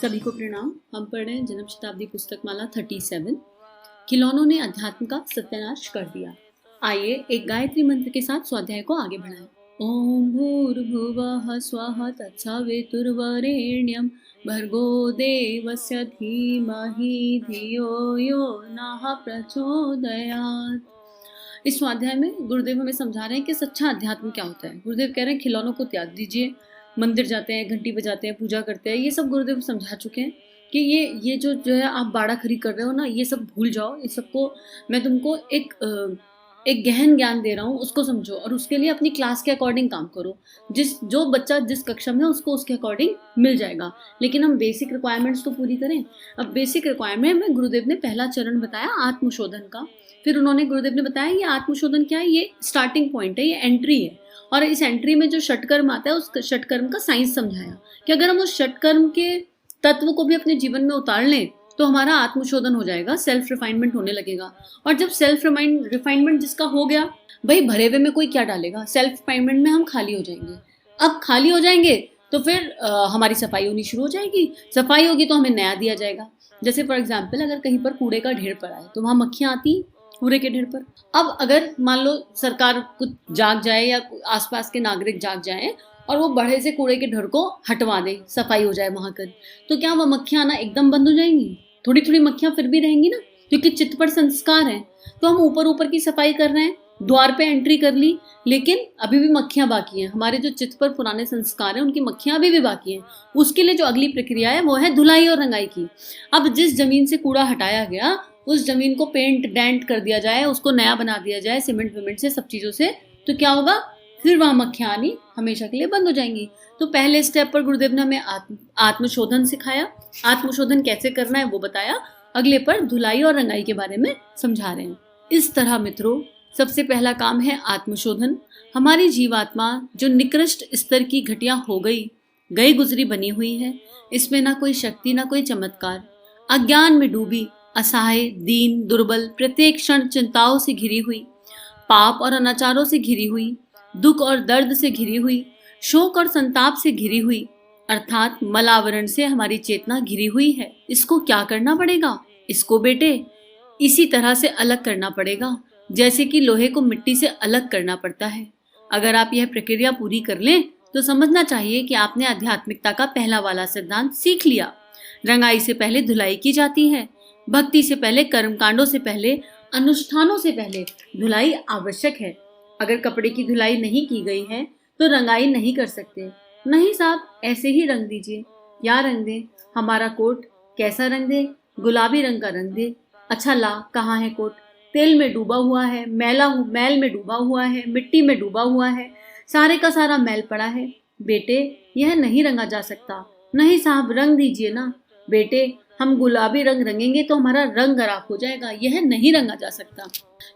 सभी को प्रणाम। हम पढ़ रहे हैं जन्म शताब्दी पुस्तक माला 37। खिलौनों ने अध्यात्म का सत्यानाश कर दिया। आइए एक गायत्री मंत्र के साथ स्वाध्याय को आगे बढ़ाएं। ओम भूर्भुवः स्वः तत्सवितुर्वरेण्यं भर्गो देवस्य धीमहि धियो यो नः प्रचोदयात्। इस स्वाध्याय में गुरुदेव हमें समझा रहे हैं कि सच्चा अध्यात्म क्या होता है। गुरुदेव कह रहे हैं खिलौनों को त्याग दीजिए, मंदिर जाते हैं, घंटी बजाते हैं, पूजा करते हैं, ये सब गुरुदेव समझा चुके हैं कि ये जो है आप बाड़ा खरी कर रहे हो ना, ये सब भूल जाओ। इस सबको मैं तुमको एक गहन ज्ञान दे रहा हूँ, उसको समझो और उसके लिए अपनी क्लास के अकॉर्डिंग काम करो। जो बच्चा जिस कक्षा में है उसको उसके अकॉर्डिंग मिल जाएगा, लेकिन हम बेसिक रिक्वायरमेंट्स तो पूरी करें। अब बेसिक रिक्वायरमेंट में गुरुदेव ने पहला चरण बताया आत्मशोधन का। फिर उन्होंने गुरुदेव ने बताया ये आत्मशोधन क्या है, ये स्टार्टिंग पॉइंट है, ये एंट्री है। और इस एंट्री में जो षटकर्म आता है उस षटकर्म का साइंस समझाया कि अगर हम उस षटकर्म के तत्व को भी अपने जीवन में उतार लें तो हमारा आत्मशोधन हो जाएगा, सेल्फ रिफाइनमेंट होने लगेगा। और जब सेल्फ रिफाइनमेंट जिसका हो गया, भाई भरे हुए में कोई क्या डालेगा, सेल्फ रिफाइनमेंट में हम खाली हो जाएंगे। अब खाली हो जाएंगे तो फिर हमारी सफाई होनी शुरू हो जाएगी। सफाई होगी तो हमें नया दिया जाएगा। जैसे फॉर एग्जाम्पल अगर कहीं पर कूड़े का ढेर पड़ा है तो वहां मक्खियां आती कूड़े के ढेर पर। अब अगर मान लो सरकार कुछ जाग जाए या आसपास के नागरिक जाग जाए और वो बड़े से कूड़े के ढेर को हटवा दे, सफाई हो जाए वहां कर, तो क्या वह मक्खियां आना एकदम बंद हो जाएंगी? थोड़ी थोड़ी मक्खियां फिर भी रहेंगी ना, क्योंकि चित्त पर संस्कार है। तो हम ऊपर ऊपर की सफाई कर रहे हैं, द्वार पे एंट्री कर ली, लेकिन अभी भी मक्खियां बाकी हैं। हमारे जो चित्त पर पुराने संस्कार हैं उनकी मक्खियां अभी भी बाकी हैं। उसके लिए जो अगली प्रक्रिया है वो है धुलाई और रंगाई की। अब जिस जमीन से कूड़ा हटाया गया उस जमीन को पेंट डेंट कर दिया जाए, उसको नया बना दिया जाए सीमेंट विमेंट से, सब चीजों से, तो क्या होगा, फिर वहां मक्खियां आनी हमेशा के लिए बंद हो जाएंगी। तो पहले स्टेप पर गुरुदेव ने हमें आत्मशोधन सिखाया। आत्मशोधन कैसे करना है वो बताया। अगले पर धुलाई और रंगाई के बारे में समझा रहे हैं। इस तरह मित्रों, सबसे पहला काम है आत्मशोधन। हमारी जीवात्मा जो निकृष्ट स्तर की घटिया हो गई गुजरी बनी हुई है, इसमें ना कोई शक्ति ना कोई चमत्कार, अज्ञान में डूबी, असहाय, दीन, दुर्बल, प्रत्येक क्षण चिंताओं से घिरी हुई, पाप और अनाचारों से घिरी हुई, दुख और दर्द से घिरी हुई, शोक और संताप से घिरी हुई, अर्थात मलावरण से हमारी चेतना घिरी हुई है। इसको क्या करना पड़ेगा? इसको बेटे इसी तरह से अलग करना पड़ेगा जैसे कि लोहे को मिट्टी से अलग करना पड़ता है। अगर आप यह प्रक्रिया पूरी कर लें तो समझना चाहिए कि आपने आध्यात्मिकता का पहला वाला सिद्धांत सीख लिया। रंगाई से पहले धुलाई की जाती है। भक्ति से पहले, कर्मकांडों से पहले, अनुष्ठानों से पहले धुलाई आवश्यक है। अगर कपड़े की धुलाई नहीं की गई है तो रंगाई नहीं कर सकते। नहीं साहब, ऐसे ही रंग दीजिए। क्या रंग दे? हमारा कोट कैसा रंग दे? गुलाबी रंग का रंग दे। अच्छा ला, कहाँ है कोट? तेल में डूबा हुआ है, मैल में डूबा हुआ है, मिट्टी में डूबा हुआ है, सारे का सारा मैल पड़ा है। बेटे यह नहीं रंगा जा सकता। नहीं साहब, रंग दीजिए ना। बेटे हम गुलाबी रंग रंगेंगे तो हमारा रंग खराब हो जाएगा, यह नहीं रंगा जा सकता।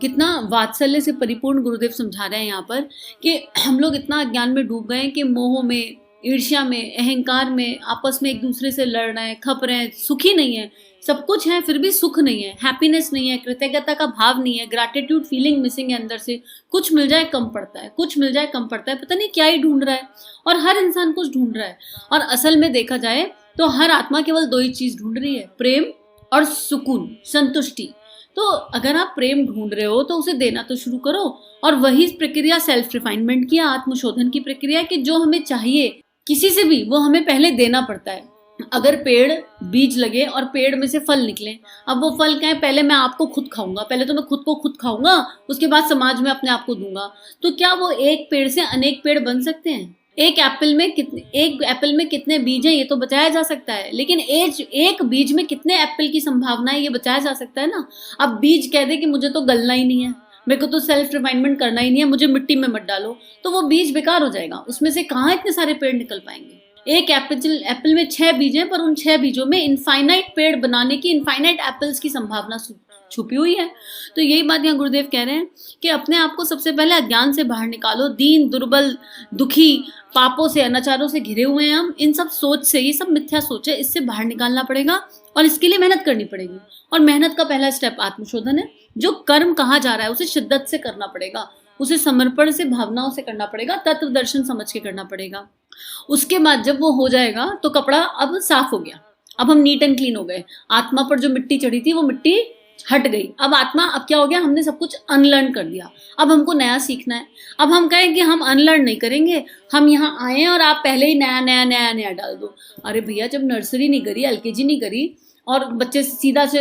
कितना वात्सल्य से परिपूर्ण गुरुदेव समझा रहे हैं यहाँ पर कि हम लोग इतना अज्ञान में डूब गए कि मोह में, ईर्ष्या में, अहंकार में आपस में एक दूसरे से लड़ रहे हैं, खप रहे हैं, सुखी नहीं है। सब कुछ है फिर भी सुख नहीं है, हैप्पीनेस नहीं है, कृतज्ञता का भाव नहीं है, ग्रैटिट्यूड फीलिंग मिसिंग है अंदर से। कुछ मिल जाए कम पड़ता है, कुछ मिल जाए कम पड़ता है, पता नहीं क्या ही ढूंढ रहा है। और हर इंसान कुछ ढूंढ रहा है। और असल में देखा जाए तो हर आत्मा केवल दो ही चीज ढूंढ रही है, प्रेम और सुकून, संतुष्टि। तो अगर आप प्रेम ढूंढ रहे हो तो उसे देना तो शुरू करो। और वही प्रक्रिया सेल्फ रिफाइनमेंट की, आत्मशोधन की प्रक्रिया कि जो हमें चाहिए किसी से भी वो हमें पहले देना पड़ता है। अगर पेड़ बीज लगे और पेड़ में से फल निकले, अब वो फल क्या है, पहले मैं आपको खुद खाऊंगा, पहले तो मैं खुद को खुद खाऊंगा, उसके बाद समाज में अपने आप को दूंगा। तो क्या वो एक पेड़ से अनेक पेड़ बन सकते हैं? एक एप्पल में कितने बीज हैं ये तो बताया जा सकता है, लेकिन एक बीज में कितने एप्पल की संभावना है ये बताया जा सकता है ना। अब बीज कह दे कि मुझे तो गलना ही नहीं है, मेरे को तो सेल्फ रिफाइनमेंट करना ही नहीं है, मुझे मिट्टी में मत डालो, तो वो बीज बेकार हो जाएगा। उसमें से कहाँ इतने सारे पेड़ निकल पाएंगे? एक एप्पल में 6 बीज हैं, पर उन 6 बीजों में इनफाइनाइट पेड़ बनाने की, इनफाइनाइट एप्पल्स की संभावना छुपी हुई है। तो यही बात यहाँ गुरुदेव कह रहे हैं कि अपने आप को सबसे पहले अज्ञान से बाहर निकालो। दीन, दुर्बल, दुखी, पापों से, अनाचारों से घिरे हुए हैं हम। इन सब सोच से, ये सब मिथ्या सोच है, इससे बाहर निकालना पड़ेगा और इसके लिए मेहनत करनी पड़ेगी। और मेहनत का पहला स्टेप आत्मशोधन है। जो कर्म कहा जा रहा है उसे शिद्दत से करना पड़ेगा, उसे समर्पण से, भावनाओं से करना पड़ेगा, तत्व दर्शन समझ के करना पड़ेगा। उसके बाद जब वो हो जाएगा तो कपड़ा अब साफ हो गया। अब हम नीट एंड क्लीन हो गए, आत्मा पर जो मिट्टी चढ़ी थी वो मिट्टी हट गई। अब आत्मा, अब क्या हो गया, हमने सब कुछ अनलर्न कर दिया, अब हमको नया सीखना है। अब हम कहें कि हम अनलर्न नहीं करेंगे, हम यहाँ आए हैं और आप पहले ही नया नया नया नया डाल दो। अरे भैया, जब नर्सरी नहीं करी, एलकेजी नहीं करी और बच्चे से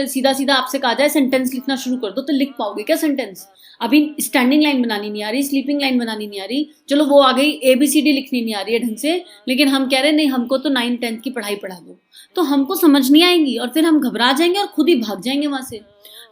सीधा सीधा आपसे कहा जाए सेंटेंस लिखना शुरू कर दो, तो लिख पाओगे क्या सेंटेंस? अभी स्टैंडिंग लाइन बनानी नहीं आ रही, स्लीपिंग लाइन बनानी नहीं आ रही, चलो वो आ गई, ABCD लिखनी नहीं आ रही है ढंग से, लेकिन हम कह रहे हैं नहीं, हमको तो 9th-10th की पढ़ाई पढ़ा दो, तो हमको समझ नहीं आएंगी और फिर हम घबरा जाएंगे और खुद ही भाग जाएंगे वहां से।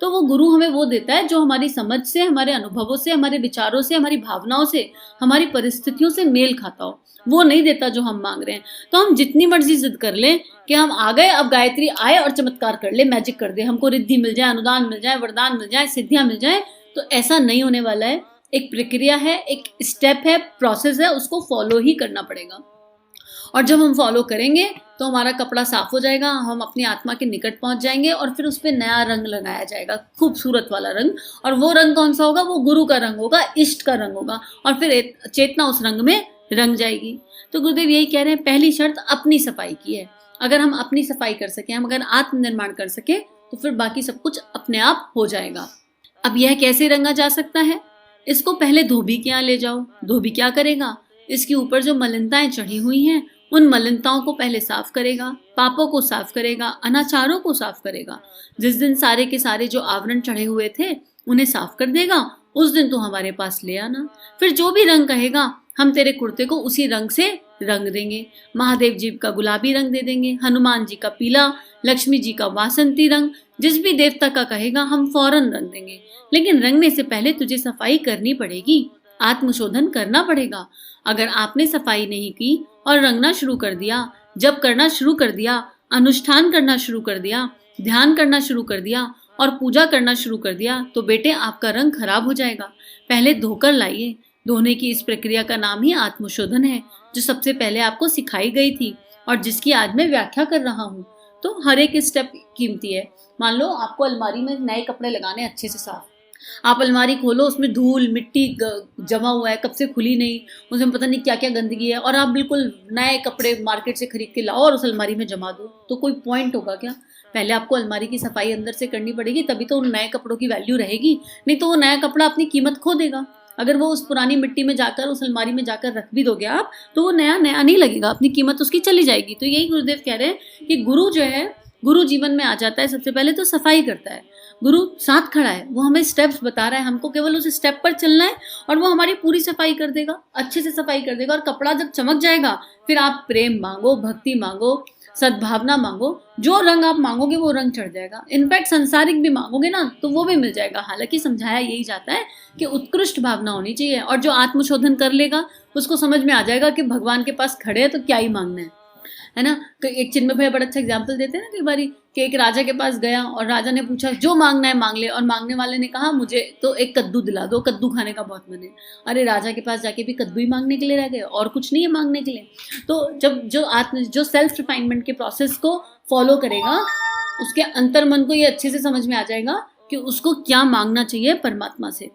तो वो गुरु हमें वो देता है जो हमारी समझ से, हमारे अनुभवों से, हमारे विचारों से, हमारी भावनाओं से, हमारी परिस्थितियों से मेल खाता हो। वो नहीं देता जो हम मांग रहे हैं। तो हम जितनी मर्जी जिद कर लें कि हम आ गए, अब गायत्री आए और चमत्कार कर ले, मैजिक कर दे, हमको रिद्धि मिल जाए, अनुदान मिल जाए, वरदान मिल जाए, सिद्धियां मिल जाए, तो ऐसा नहीं होने वाला है। एक प्रक्रिया है, एक स्टेप है, प्रोसेस है, उसको फॉलो ही करना पड़ेगा। और जब हम फॉलो करेंगे तो हमारा कपड़ा साफ हो जाएगा, हम अपनी आत्मा के निकट पहुंच जाएंगे और फिर उस पर नया रंग लगाया जाएगा, खूबसूरत वाला रंग। और वो रंग कौन सा होगा? वो गुरु का रंग होगा, इष्ट का रंग होगा, और फिर चेतना उस रंग में रंग जाएगी। तो गुरुदेव यही कह रहे हैं, पहली शर्त अपनी सफाई की है। अगर हम अपनी सफाई कर सके, हम अगर आत्मनिर्माण कर सके, तो फिर बाकी सब कुछ अपने आप हो जाएगा। अब यह कैसे रंगा जा सकता है? इसको पहले धोबी के यहाँ ले जाओ। धोबी क्या करेगा? इसके ऊपर जो मलिनताएं चढ़ी हुई हैं, उन मलिनताओं को पहले साफ करेगा, पापों को साफ करेगा, अनाचारों को साफ करेगा। जिस दिन सारे के सारे जो आवरण चढ़े हुए थे उन्हें साफ कर देगा, उस दिन तो हमारे पास ले आना। फिर जो भी रंग कहेगा, हम तेरे कुर्ते को उसी रंग से रंग देंगे। महादेव जी का गुलाबी रंग दे देंगे, हनुमान जी का पीला, लक्ष्मी जी का वासंती रंग, जिस भी देवता का कहेगा हम फौरन रंग देंगे। लेकिन रंगने से पहले तुझे सफाई करनी पड़ेगी, आत्मशोधन करना पड़ेगा। अगर आपने सफाई नहीं की और रंगना शुरू कर दिया, जब करना शुरू कर दिया, अनुष्ठान करना शुरू कर दिया, ध्यान करना शुरू कर दिया और पूजा करना शुरू कर दिया, तो बेटे आपका रंग खराब हो जाएगा। पहले धोकर लाइए। धोने की इस प्रक्रिया का नाम ही आत्मशोधन है, जो सबसे पहले आपको सिखाई गई थी और जिसकी आज मैं व्याख्या कर रहा हूँ। तो हर एक स्टेप कीमती है। मान लो आपको अलमारी में नए कपड़े लगाने अच्छे से साफ, आप अलमारी खोलो, उसमें धूल मिट्टी जमा हुआ है, कब से खुली नहीं, उसमें पता नहीं क्या क्या गंदगी है, और आप बिल्कुल नए कपड़े मार्केट से खरीद के लाओ और उस अलमारी में जमा दो, तो कोई पॉइंट होगा क्या? पहले आपको अलमारी की सफाई अंदर से करनी पड़ेगी, तभी तो उन नए कपड़ों की वैल्यू रहेगी। नहीं तो वो नया कपड़ा अपनी कीमत खो देगा। अगर वो उस पुरानी मिट्टी में जाकर, उस अलमारी में जाकर रख भी दोगे आप, तो वो नया नया नहीं लगेगा, अपनी कीमत उसकी चली जाएगी। तो यही गुरुदेव कह रहे हैं कि गुरु जो है, गुरु जीवन में आ जाता है, सबसे पहले तो सफाई करता है। गुरु साथ खड़ा है, वो हमें स्टेप्स बता रहा है, हमको केवल उस स्टेप पर चलना है और वो हमारी पूरी सफाई कर देगा, अच्छे से सफाई कर देगा। और कपड़ा जब चमक जाएगा, फिर आप प्रेम मांगो, भक्ति मांगो, सद्भावना मांगो, जो रंग आप मांगोगे वो रंग चढ़ जाएगा। इनफैक्ट संसारिक भी मांगोगे ना, तो वो भी मिल जाएगा। हालांकि समझाया यही जाता है कि उत्कृष्ट भावना होनी चाहिए, और जो आत्मशोधन कर लेगा उसको समझ में आ जाएगा कि भगवान के पास खड़े हैं तो क्या ही मांगना है ना। तो एक चिन्मय भैया बड़ा अच्छा एग्जाम्पल देते हैं ना कई बारी, कि एक राजा के पास गया और राजा ने पूछा जो मांगना है मांग ले, और मांगने वाले ने कहा मुझे तो एक कद्दू दिला दो, कद्दू खाने का बहुत मन है। अरे राजा के पास जाके भी कद्दू ही मांगने के लिए रह गए, और कुछ नहीं है मांगने के लिए। तो जब जो सेल्फ रिफाइनमेंट के प्रोसेस को फॉलो करेगा, उसके अंतर मन को ये अच्छे से समझ में आ जाएगा कि उसको क्या मांगना चाहिए परमात्मा से।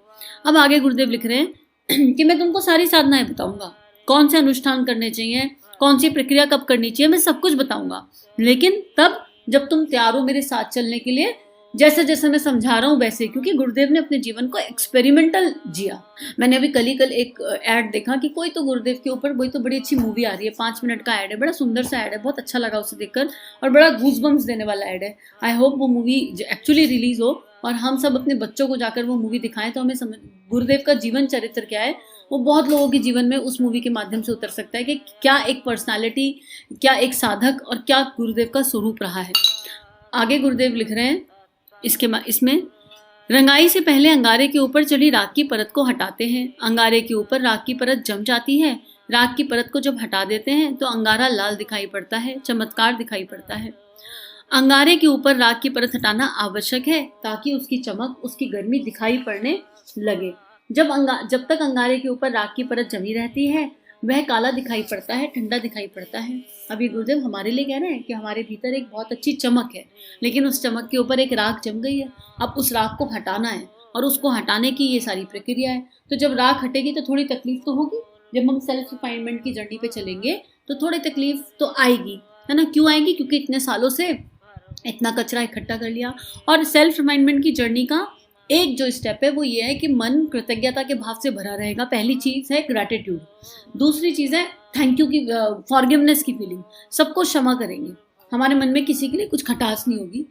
अब आगे गुरुदेव लिख रहे हैं कि मैं तुमको सारी साधनाएं बताऊंगा, कौन से अनुष्ठान करने चाहिए, कौन सी प्रक्रिया कब करनी चाहिए, मैं सब कुछ बताऊंगा, लेकिन तब जब तुम तैयार हो मेरे साथ चलने के लिए, जैसे जैसे मैं समझा रहा हूँ वैसे। क्योंकि गुरुदेव ने अपने जीवन को एक्सपेरिमेंटल जिया। मैंने अभी कल एक ऐड देखा कि कोई तो गुरुदेव के ऊपर, वही तो बड़ी अच्छी मूवी आ रही है, 5 मिनट का ऐड है, बड़ा सुंदर सा ऐड है, बहुत अच्छा लगा उसे देखकर, और बड़ा गूजबम्स देने वाला ऐड है। आई होप वो मूवी एक्चुअली रिलीज हो और हम सब अपने बच्चों को जाकर वो मूवी दिखाएं, तो हमें समझ गुरुदेव का जीवन चरित्र क्या है, वो बहुत लोगों के जीवन में उस मूवी के माध्यम से उतर सकता है कि क्या एक पर्सनालिटी, क्या एक साधक और क्या गुरुदेव का स्वरूप रहा है। आगे गुरुदेव लिख रहे हैं इसमें रंगाई से पहले अंगारे के ऊपर चढ़ी राख की परत को हटाते हैं। अंगारे के ऊपर राख की परत जम जाती है। राख की परत को जब हटा देते हैं तो अंगारा लाल दिखाई पड़ता है, चमत्कार दिखाई पड़ता है। अंगारे के ऊपर राख की परत हटाना आवश्यक है ताकि उसकी चमक, उसकी गर्मी दिखाई पड़ने लगे। जब तक अंगारे के ऊपर राख की परत जमी रहती है, वह काला दिखाई पड़ता है, ठंडा दिखाई पड़ता है। अभी गुरुदेव हमारे लिए कह रहे हैं कि हमारे भीतर एक बहुत अच्छी चमक है, लेकिन उस चमक के ऊपर एक राख जम गई है। अब उस राख को हटाना है, और उसको हटाने की ये सारी प्रक्रिया है। तो जब राख हटेगी तो थोड़ी तकलीफ तो होगी। जब हम सेल्फ रिफाइनमेंट की जर्नी पे चलेंगे तो थोड़ी तकलीफ तो आएगी, है ना। क्यों आएगी? क्योंकि इतने सालों से इतना कचरा इकट्ठा कर लिया। और सेल्फ रिमाइंडमेंट की जर्नी का एक जो स्टेप है वो ये है कि मन कृतज्ञता के भाव से भरा रहेगा। पहली चीज़ है ग्रैटिट्यूड, दूसरी चीज़ है थैंक यू की, फॉरगिवनेस की फीलिंग। सबको क्षमा करेंगे, हमारे मन में किसी के लिए कुछ खटास नहीं होगी।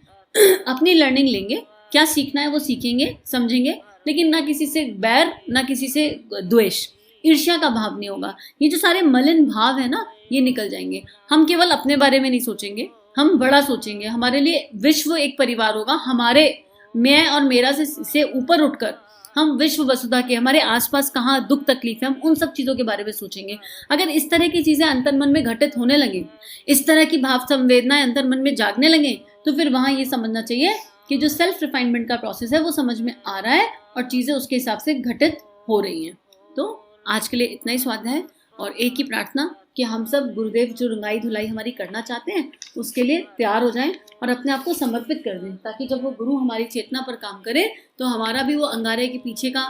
अपनी लर्निंग लेंगे, क्या सीखना है वो सीखेंगे, समझेंगे, लेकिन ना किसी से बैर, ना किसी से द्वेष, ईर्ष्या का भाव नहीं होगा। ये जो सारे मलिन भाव है ना, ये निकल जाएंगे। हम केवल अपने बारे में नहीं सोचेंगे, हम बड़ा सोचेंगे। हमारे लिए विश्व एक परिवार होगा। हमारे मैं और मेरा से ऊपर उठकर हम विश्व वसुधा के, हमारे आसपास कहाँ दुख तकलीफ है, हम उन सब चीज़ों के बारे में सोचेंगे। अगर इस तरह की चीज़ें अंतर मन में घटित होने लगे, इस तरह की भाव संवेदनाएं अंतर मन में जागने लगे, तो फिर वहाँ ये समझना चाहिए कि जो सेल्फ रिफाइनमेंट का प्रोसेस है वो समझ में आ रहा है और चीज़ें उसके हिसाब से घटित हो रही हैं। तो आज के लिए इतना ही स्वाध्याय है और एक ही प्रार्थना कि हम सब गुरुदेव जो रंगाई धुलाई हमारी करना चाहते हैं उसके लिए तैयार हो जाएं और अपने आप को समर्पित कर दें, ताकि जब वो गुरु हमारी चेतना पर काम करे तो हमारा भी वो अंगारे के पीछे का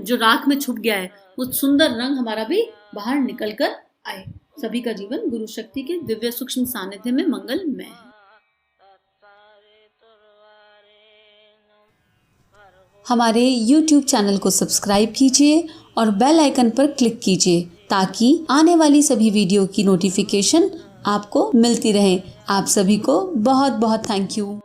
जो राख में छुप गया है वो सुंदर रंग हमारा भी बाहर निकल कर आए। सभी का जीवन गुरु शक्ति के दिव्य सूक्ष्म सानिध्य में मंगलमय है। हमारे YouTube चैनल को सब्सक्राइब कीजिए और बेल आइकन पर क्लिक कीजिए ताकि आने वाली सभी वीडियो की नोटिफिकेशन आपको मिलती रहे। आप सभी को बहुत बहुत थैंक यू।